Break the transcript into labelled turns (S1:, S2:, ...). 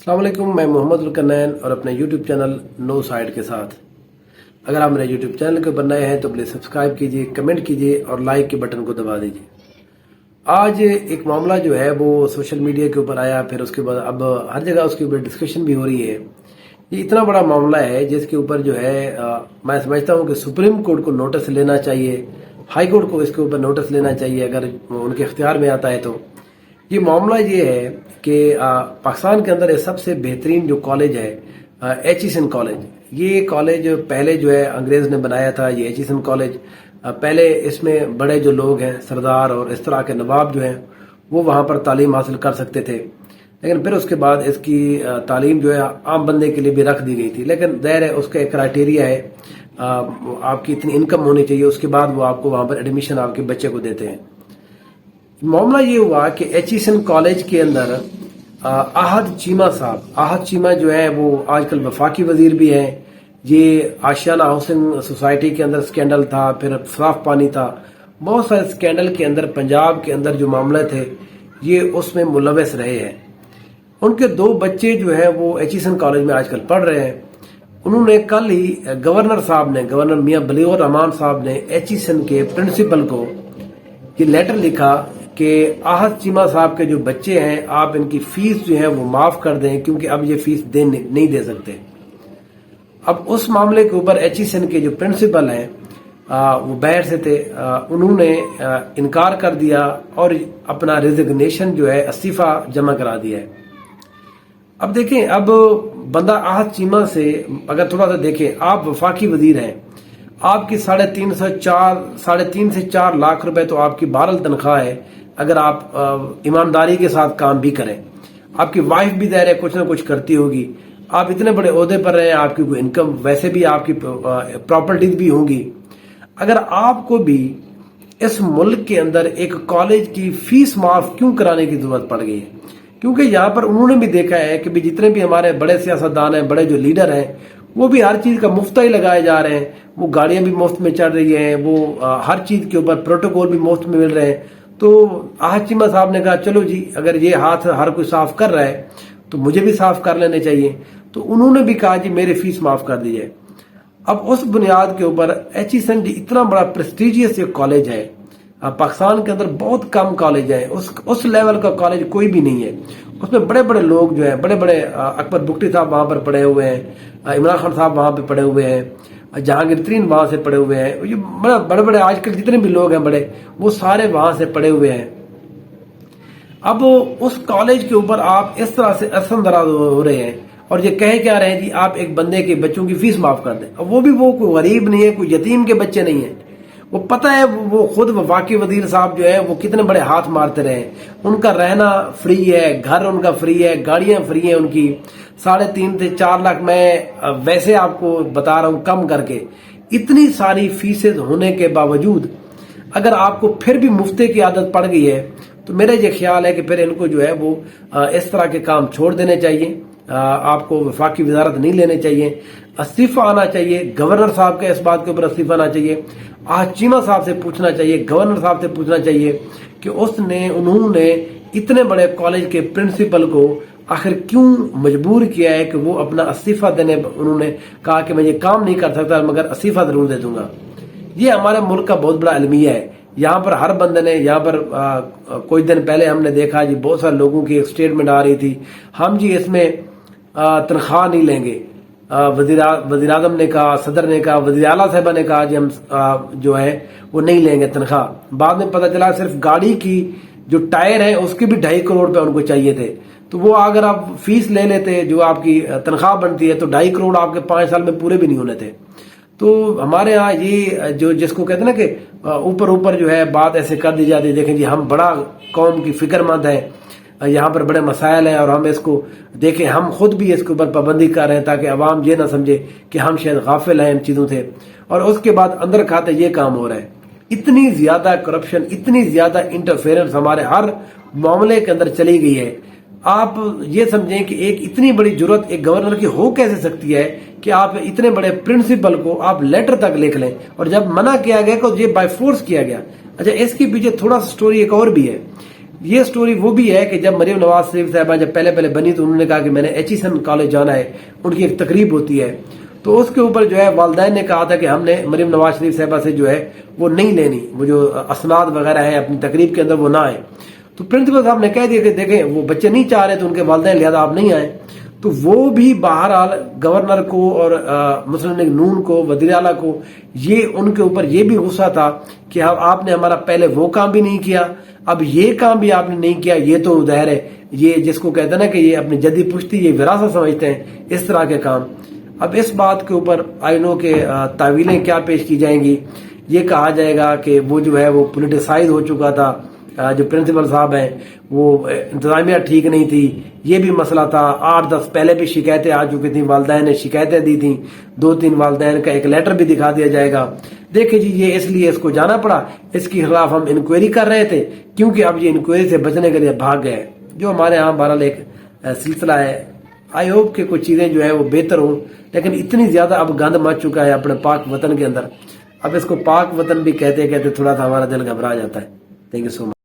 S1: अस्सलाम वालेकुम, मैं मोहम्मद उलकरनैन और अपने यूट्यूब चैनल नो साइड के साथ। अगर आप मेरे यूट्यूब चैनल के ऊपर नए हैं तो प्लीज़ सब्सक्राइब कीजिए, कमेंट कीजिए और लाइक के बटन को दबा दीजिए। आज एक मामला जो है वो सोशल मीडिया के ऊपर आया, फिर उसके बाद अब हर जगह उसके ऊपर डिस्कशन भी हो रही है। ये इतना बड़ा मामला है जिसके ऊपर जो है मैं समझता हूँ कि सुप्रीम कोर्ट को नोटिस लेना चाहिए, हाई कोर्ट को इसके ऊपर नोटिस लेना चाहिए अगर उनके इख्तियार में आता है तो। ये मामला ये है कि पाकिस्तान के अंदर सबसे बेहतरीन जो कॉलेज है एचिसन कॉलेज, ये कॉलेज पहले जो है अंग्रेज ने बनाया था। ये एचिसन कॉलेज पहले इसमें बड़े जो लोग हैं सरदार और इस तरह के नवाब जो हैं वो वहाँ पर तालीम हासिल कर सकते थे, लेकिन फिर उसके बाद इसकी तालीम जो है आम बंदे के लिए भी रख दी गई थी। लेकिन ज़ाहिर है उसका एक क्राइटेरिया है, आपकी इतनी इनकम होनी चाहिए, उसके बाद वो आपको वहाँ पर एडमिशन आपके बच्चे को देते हैं। मामला ये हुआ कि एचिसन कॉलेज के अंदर आहद चीमा साहब, आहद चीमा जो है वो आजकल वफाकी वजीर भी हैं। ये आशियाना हाउसिंग सोसाइटी के अंदर स्कैंडल था, फिर साफ पानी था, बहुत सारे स्कैंडल के अंदर पंजाब के अंदर जो मामले थे ये उसमें मुलविस रहे हैं। उनके दो बच्चे जो है वो एचिसन कॉलेज में आजकल पढ़ रहे हैं। उन्होंने कल ही गवर्नर मियां बलीगुर रहमान साहब ने एचिसन के प्रिंसिपल को ये लेटर लिखा कि आहद चीमा साहब के जो बच्चे हैं आप इनकी फीस जो है वो माफ कर दें, क्योंकि अब ये फीस नहीं दे सकते। अब उस मामले के ऊपर एचिसन के जो प्रिंसिपल हैं वो बाहर से थे, उन्होंने इनकार कर दिया और अपना रिजिग्नेशन जो है इस्तीफा जमा करा दिया है। अब देखें, अब बंदा आहद चीमा से अगर थोड़ा सा देखें, आप वफाकी वजीर हैं, आपकी 3.5 से 4 लाख रुपए तो आपकी बहरहाल तनख्वाह है अगर आप ईमानदारी के साथ काम भी करें। आपकी वाइफ भी ज़ाहिर है कुछ ना कुछ करती होगी, आप इतने बड़े ओहदे पर रहे हैं, आपकी कोई इनकम, वैसे भी आपकी प्रॉपर्टीज भी होंगी। अगर आपको भी इस मुल्क के अंदर एक कॉलेज की फीस माफ क्यों कराने की जरूरत पड़ गई है? क्योंकि यहाँ पर उन्होंने भी देखा है कि भी जितने भी हमारे बड़े सियासतदान हैं, बड़े जो लीडर हैं, वो भी हर चीज का मुफ्त ही लगाए जा रहे हैं। वो गाड़ियां भी मुफ्त में चढ़ रही हैं, वो हर चीज के ऊपर प्रोटोकॉल भी मुफ्त में मिल रहे हैं। तो आहद चीमा साहब ने कहा चलो जी, अगर ये हाथ हर कोई साफ कर रहा है तो मुझे भी साफ कर लेने चाहिए। तो उन्होंने भी कहा जी मेरी फीस माफ कर दी जाए। अब उस बुनियाद के ऊपर एचिसन इतना बड़ा प्रेस्टिजियस एक कॉलेज है, पाकिस्तान के अंदर बहुत कम कॉलेज है, उस लेवल का कॉलेज कोई भी नहीं है। उसमें बड़े बड़े लोग जो है, बड़े बड़े अकबर बुगटी साहब वहां पर पढ़े हुए हैं, इमरान खान साहब वहां पर पढ़े हुए हैं, जहांगीर तरीन वहां से पढ़े हुए हैं, ये बड़े बड़े आजकल जितने भी लोग हैं बड़े, वो सारे वहां से पढ़े हुए हैं। अब उस कॉलेज के ऊपर आप इस तरह से असरअंदाज हो रहे हैं और ये कह क्या रहे हैं जी आप एक बंदे के बच्चों की फीस माफ कर दें। अब वो भी वो कोई गरीब नहीं है, कोई यतीम के बच्चे नहीं है। वो पता है वो खुद वफाकी वजीर साहब जो है वो कितने बड़े हाथ मारते रहे, उनका रहना फ्री है, घर उनका फ्री है, गाड़ियां फ्री है उनकी। 3.5 से 4 लाख मैं वैसे आपको बता रहा हूं कम करके। इतनी सारी फीसें होने के बावजूद अगर आपको फिर भी मुफ्ते की आदत पड़ गई है तो मेरा ये ख्याल है कि फिर इनको जो है वो इस तरह के काम छोड़ देने चाहिए। आपको वफाकी वजारत नहीं लेने चाहिए, इस्तीफा आना चाहिए। गवर्नर साहब के इस बात के ऊपर इस्तीफा आना चाहिए। आहद चीमा साहब से पूछना चाहिए, गवर्नर साहब से पूछना चाहिए कि उन्होंने इतने बड़े कॉलेज के प्रिंसिपल को आखिर क्यों मजबूर किया है कि वो अपना इस्तीफा देने। उन्होंने कहा कि मैं ये काम नहीं कर सकता मगर इस्तीफा जरूर दे दूंगा। ये हमारे मुल्क का बहुत बड़ा अलमिया है। यहाँ पर हर बंदे ने, यहाँ पर कुछ दिन पहले हमने देखा जी बहुत सारे लोगों की एक स्टेटमेंट आ रही थी, हम जी इसमें तनख्वाह नहीं लेंगे। वजीर आजम ने कहा, सदर ने कहा, वजीर आला साहबा ने कहा जी हम जो है वो नहीं लेंगे तनख्वाह। बाद में पता चला सिर्फ गाड़ी की जो टायर है उसके भी 2.5 करोड़ रुपए उनको चाहिए थे। तो वो अगर आप फीस ले लेते जो आपकी तनख्वाह बनती है तो 2.5 करोड़ आपके 5 साल में पूरे भी नहीं होने थे। तो हमारे यहाँ ये जो जिसको कहते हैं ना कि ऊपर ऊपर जो है बात ऐसे कर दी जाती है, देखें जी हम बड़ा कौम की फिक्रमंद है, यहाँ पर बड़े मसाइल हैं और हम इसको देखें, हम खुद भी इसके ऊपर पाबंदी कर रहे हैं ताकि अवाम ये ना समझे कि हम शायद गाफिल हैं इन चीजों से। और उसके बाद अंदर खाते ये काम हो रहा है। इतनी ज्यादा करप्शन, इतनी ज्यादा इंटरफेरेंस हमारे हर मामले के अंदर चली गई है। आप ये समझें कि एक इतनी बड़ी जरूरत एक गवर्नर की हो कैसे सकती है कि आप इतने बड़े प्रिंसिपल को आप लेटर तक लिख लें, और जब मना किया गया तो ये बाय फोर्स किया गया। अच्छा, इसके पीछे थोड़ा सा स्टोरी एक और भी है। یہ سٹوری وہ بھی ہے کہ جب مریم نواز شریف صاحبہ جب پہلے بنی تو انہوں نے کہا کہ میں نے ایچیسن کالج جانا ہے، ان کی ایک تقریب ہوتی ہے، تو اس کے اوپر جو ہے والدین نے کہا تھا کہ ہم نے مریم نواز شریف صاحبہ سے جو ہے وہ نہیں لینی، وہ جو اسناد وغیرہ ہیں اپنی تقریب کے اندر وہ نہ آئے. تو پرنسپل صاحب نے کہہ دیا کہ دیکھیں وہ بچے نہیں چاہ رہے تو ان کے والدین لہذا آپ نہیں آئے. تو وہ بھی بہرحال گورنر کو اور مسلم لیگ نون کو، وزیر اعلیٰ کو، یہ ان کے اوپر یہ بھی غصہ تھا کہ آپ نے ہمارا پہلے وہ کام بھی نہیں کیا، اب یہ کام بھی آپ نے نہیں کیا. یہ تو ظاہر ہے یہ جس کو کہتے ہیں نا کہ یہ اپنی جدی پشتی یہ وراثت سمجھتے ہیں اس طرح کے کام. اب اس بات کے اوپر آئی نو کہ تعویلیں کیا پیش کی جائیں گی. یہ کہا جائے گا کہ وہ جو ہے وہ پولیٹیسائز ہو چکا تھا، جو پرنسپل صاحب ہیں وہ انتظامیہ ٹھیک نہیں تھی، یہ بھی مسئلہ تھا. 8-10 پہلے بھی شکایتیں آ چکی تھیں، والدین نے شکایتیں دی تھیں، 2-3 والدین کا ایک لیٹر بھی دکھا دیا جائے گا. دیکھیں جی یہ اس لیے اس کو جانا پڑا، اس کے خلاف ہم انکوائری کر رہے تھے کیونکہ اب یہ انکوائری سے بچنے کے لیے بھاگ گئے، جو ہمارے ہاں بہرحال ایک سلسلہ ہے. آئی ہوپ کہ کچھ چیزیں جو ہے وہ بہتر ہوں، لیکن اتنی زیادہ اب گند مچ چکا ہے اپنے پاک وطن کے اندر. اب اس کو پاک وطن بھی کہتے کہتے تھوڑا سا ہمارا دل گھبرا جاتا ہے. Thank you so much.